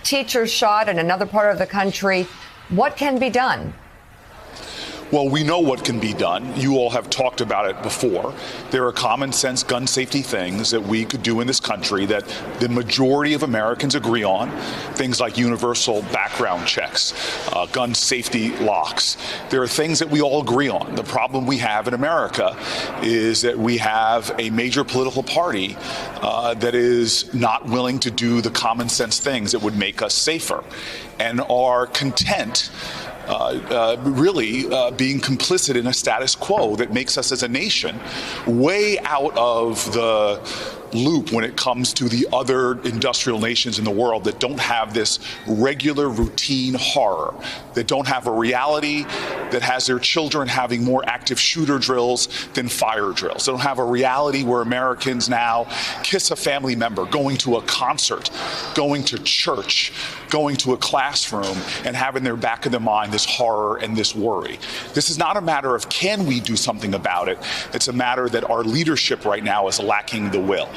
teachers shot in another part of the country. What can be done? Well, we know what can be done. You all have talked about it before. There are common sense gun safety things that we could do in this country that the majority of Americans agree on. Things like universal background checks, gun safety locks. There are things that we all agree on. The problem we have in America is that we have a major political party that is not willing to do the common sense things that would make us safer and are content being complicit in a status quo that makes us as a nation way out of the loop when it comes to the other industrial nations in the world that don't have this regular routine horror, that don't have a reality that has their children having more active shooter drills than fire drills. They don't have a reality where Americans now kiss a family member, going to a concert, going to church, going to a classroom, and having their back of their mind this horror and this worry. This is not a matter of can we do something about it. It's a matter that our leadership right now is lacking the will.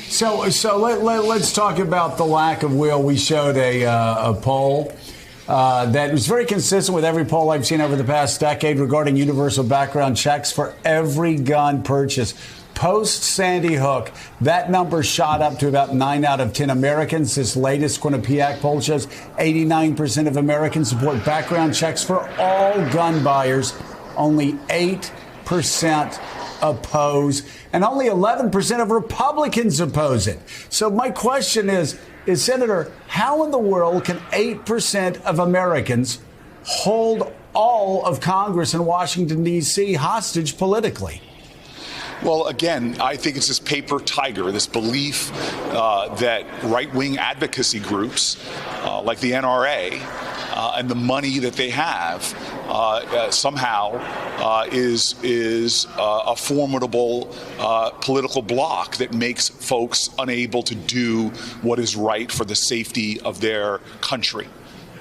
So let's talk about the lack of will. We showed a poll that was very consistent with every poll I've seen over the past decade regarding universal background checks for every gun purchase. Post Sandy Hook, that number shot up to about 9 out of 10 Americans. This latest Quinnipiac poll shows 89% of Americans support background checks for all gun buyers. Only 8% oppose, and only 11% of Republicans oppose it. So my question is, Senator, how in the world can 8% of Americans hold all of Congress in Washington, D.C. hostage politically? Well, again, I think it's this paper tiger, this belief that right-wing advocacy groups like the NRA and the money that they have somehow is a formidable political bloc that makes folks unable to do what is right for the safety of their country.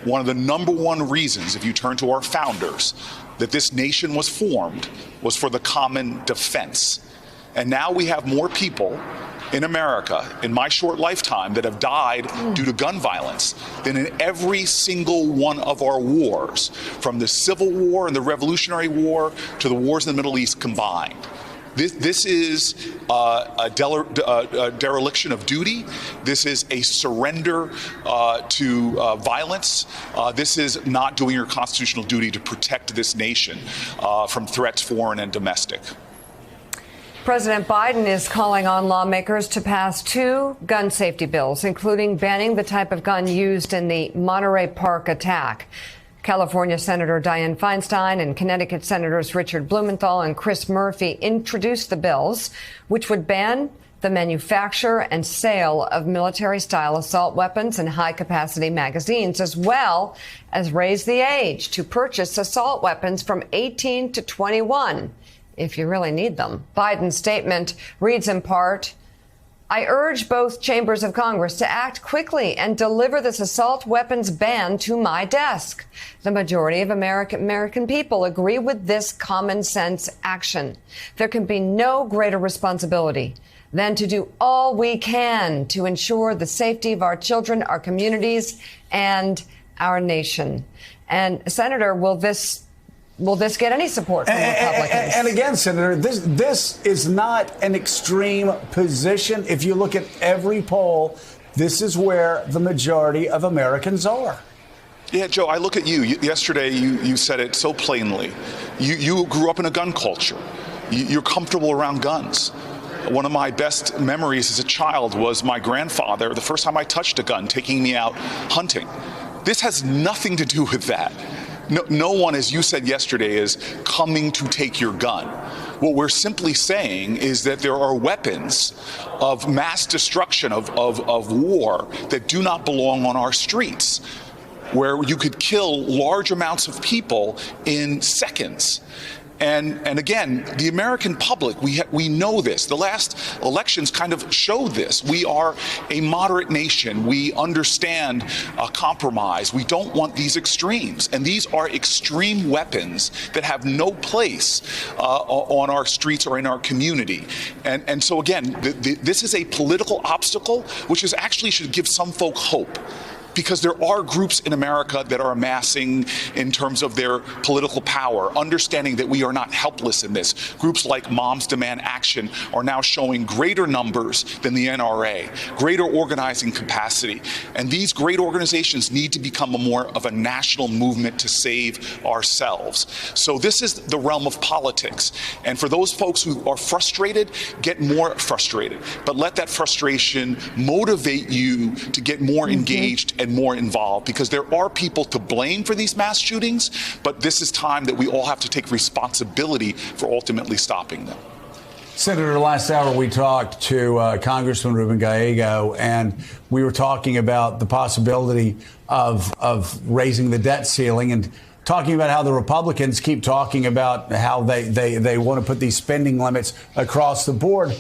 One of the number one reasons, if you turn to our founders, that this nation was formed was for the common defense. And now we have more people in America, in my short lifetime, that have died due to gun violence than in every single one of our wars, from the Civil War and the Revolutionary War to the wars in the Middle East combined. This is a dereliction of duty. This is a surrender to violence. This is not doing your constitutional duty to protect this nation from threats, foreign and domestic. President Biden is calling on lawmakers to pass 2 gun safety bills, including banning the type of gun used in the Monterey Park attack. California Senator Dianne Feinstein and Connecticut Senators Richard Blumenthal and Chris Murphy introduced the bills, which would ban the manufacture and sale of military-style assault weapons and high-capacity magazines, as well as raise the age to purchase assault weapons from 18 to 21. If you really need them. Biden's statement reads in part, I urge both chambers of Congress to act quickly and deliver this assault weapons ban to my desk. The majority of American people agree with this common sense action. There can be no greater responsibility than to do all we can to ensure the safety of our children, our communities, and our nation. And Senator, will this get any support from Republicans? And again, Senator, this is not an extreme position. If you look at every poll, this is where the majority of Americans are. Yeah, Joe, I look at you. Yesterday, you said it so plainly. You grew up in a gun culture. You're comfortable around guns. One of my best memories as a child was my grandfather, the first time I touched a gun, taking me out hunting. This has nothing to do with that. No one, as you said yesterday, is coming to take your gun. What we're simply saying is that there are weapons of mass destruction, of war, that do not belong on our streets, where you could kill large amounts of people in seconds. And again, the American public, we know this. The last elections kind of showed this. We are a moderate nation. We understand compromise. We don't want these extremes. And these are extreme weapons that have no place on our streets or in our community. And so again, this is a political obstacle, which is actually should give some folk hope. Because there are groups in America that are amassing in terms of their political power, understanding that we are not helpless in this. Groups like Moms Demand Action are now showing greater numbers than the NRA, greater organizing capacity. And these great organizations need to become more of a national movement to save ourselves. So this is the realm of politics. And for those folks who are frustrated, get more frustrated. But let that frustration motivate you to get more engaged and more involved, because there are people to blame for these mass shootings, but this is time that we all have to take responsibility for ultimately stopping them. Senator, last hour we talked to Congressman Ruben Gallego, and we were talking about the possibility of raising the debt ceiling and talking about how the Republicans keep talking about how they want to put these spending limits across the board.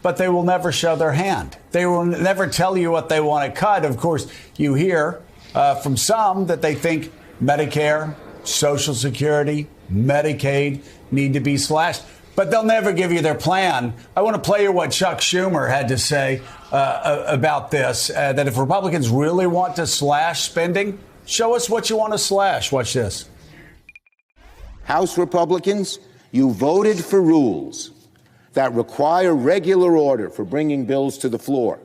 But they will never show their hand. They will never tell you what they want to cut. Of course, you hear from some that they think Medicare, Social Security, Medicaid need to be slashed. But they'll never give you their plan. I want to play you what Chuck Schumer had to say about this, that if Republicans really want to slash spending, show us what you want to slash. Watch this. House Republicans, you voted for rules that require regular order for bringing bills to the floor.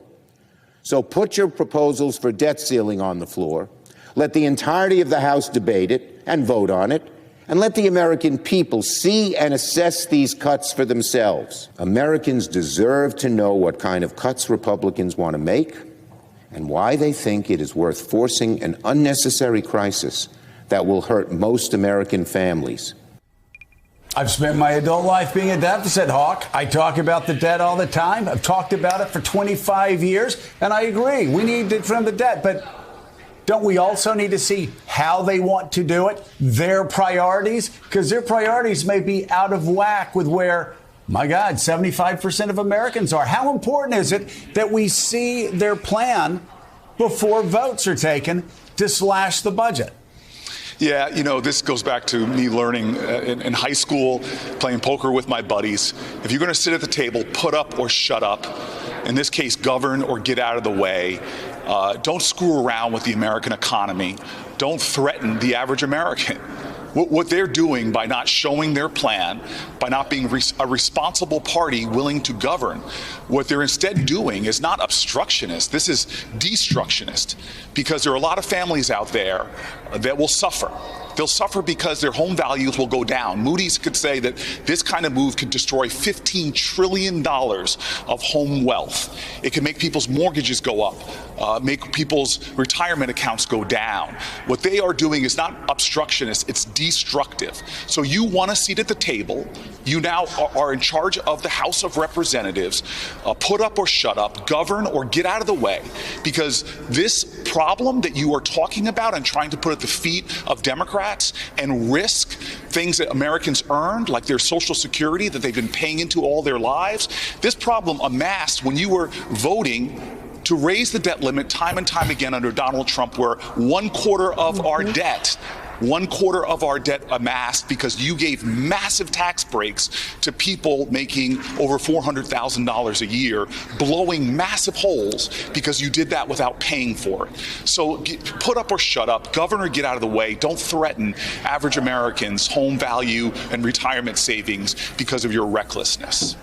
So put your proposals for debt ceiling on the floor, let the entirety of the House debate it and vote on it, and let the American people see and assess these cuts for themselves. Americans deserve to know what kind of cuts Republicans want to make and why they think it is worth forcing an unnecessary crisis that will hurt most American families. I've spent my adult life being a deficit hawk. I talk about the debt all the time. I've talked about it for 25 years, and I agree. We need to trim the debt, but don't we also need to see how they want to do it, their priorities? Because their priorities may be out of whack with where, my God, 75% of Americans are. How important is it that we see their plan before votes are taken to slash the budget? Yeah, this goes back to me learning in high school, playing poker with my buddies. If you're going to sit at the table, put up or shut up. In this case, govern or get out of the way. Don't screw around with the American economy. Don't threaten the average American. What they're doing by not showing their plan, by not being a responsible party willing to govern, what they're instead doing is not obstructionist. This is destructionist, because there are a lot of families out there that will suffer. They'll suffer because their home values will go down. Moody's could say that this kind of move could destroy $15 trillion of home wealth. It could make people's mortgages go up, make people's retirement accounts go down. What they are doing is not obstructionist, it's destructive. So you want a seat at the table. You now are in charge of the House of Representatives. Put up or shut up, govern or get out of the way, because this problem that you are talking about and trying to put at the feet of Democrats and risk things that Americans earned, like their Social Security that they've been paying into all their lives. This problem amassed when you were voting to raise the debt limit time and time again under Donald Trump, where 1/4 of our debt 1/4 of our debt amassed because you gave massive tax breaks to people making over $400,000 a year, blowing massive holes because you did that without paying for it. So put up or shut up, govern or get out of the way. Don't threaten average Americans' home value and retirement savings because of your recklessness.